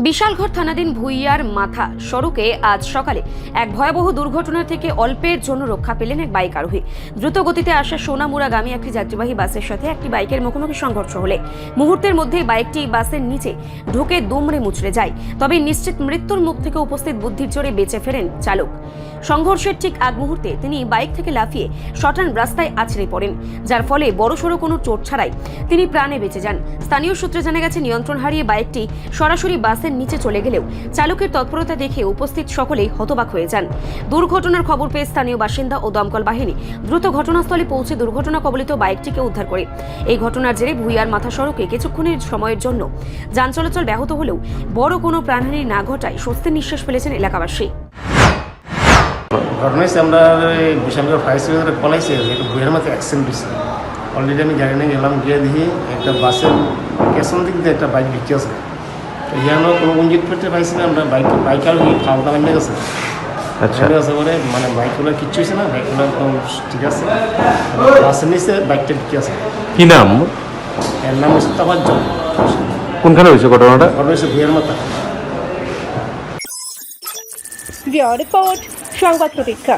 বিশালগড় থানাধীন ভুইয়ার মাথা সড়কে আজ সকালে এক ভয়াবহ দুর্ঘটনা থেকে অল্পের জন্য রক্ষা পেলেন এক বাইক আরোহী। দ্রুত গতিতে আসা সোনামুড়াগামী একটি যাত্রীবাহী বাসের সাথে একটি বাইকের মুখোমুখি সংঘর্ষ হলে মুহূর্তের মধ্যেই বাইকটি বাসের নিচে ঢুকে দুমড়ে মুচড়ে যায়। তবে নিশ্চিত মৃত্যুর মুখ থেকে উপস্থিত বুদ্ধির জোরে বেঁচে ফেরেন চালক। সংঘর্ষের ঠিক আগ মুহূর্তে তিনি বাইক থেকে লাফিয়ে শটান রাস্তায় আছড়ে পড়েন, যার ফলে বড়সড় কোনো চোট ছাড়াই তিনি প্রাণে বেঁচে যান। স্থানীয় সূত্রে জানা গেছে, নিয়ন্ত্রণ হারিয়ে বাইকটি সরাসরি বাসের নিচে চলে গেলেও চালকের তৎপরতা দেখে উপস্থিত সকলেই হতবাক হয়ে যান। দুর্ঘটনার খবর পেয়ে স্থানীয় বাসিন্দা ও দমকল বাহিনী দ্রুত ঘটনাস্থলে পৌঁছে দুর্ঘটনা কবলিত বাইকটিকে উদ্ধার করে। এই ঘটনার জেরে ভুইয়ার মাথা সড়কে কিছুক্ষণের সময়ের জন্য যান চলাচল ব্যাহত হলেও বড় কোনো প্রাণহানি না ঘটায় স্বস্তির নিঃশ্বাস ফেলেছেন এলাকাবাসী। ঘটনা হয়েছে, আমরা বিশালগড় ফায়ার সার্ভিসের পলাইছে, একটা ভুইয়ার মাথায় অ্যাক্সিডেন্ট হয়েছে। অলরেডি আমি গাড়ি নিয়ে গেলাম, গিয়ে দেখি একটা বাসের পেছন দিক দিয়ে একটা বাইক ভিজতে আছে। তো ইয়ানো কোনো গঞ্জিত পেতে পাইছি না, আমরা বাইক আর খাওয়া দাওয়া নিয়ে গেছে। আচ্ছা আছে বলে মানে বাইকগুলো কিচ্ছু হয়েছে না, বাইকগুলো একদম ঠিক আছে। বাসের নিচে বাইকটা ঢুকে আছে। কি নাম? এর নাম হচ্ছে তাবাজ্জুম। কোনখানে হয়েছে ঘটনাটা? ঘটনা হয়েছে ভুইয়ার মাথা। রিপোর্ট সংবাদ প্রতীক্ষা।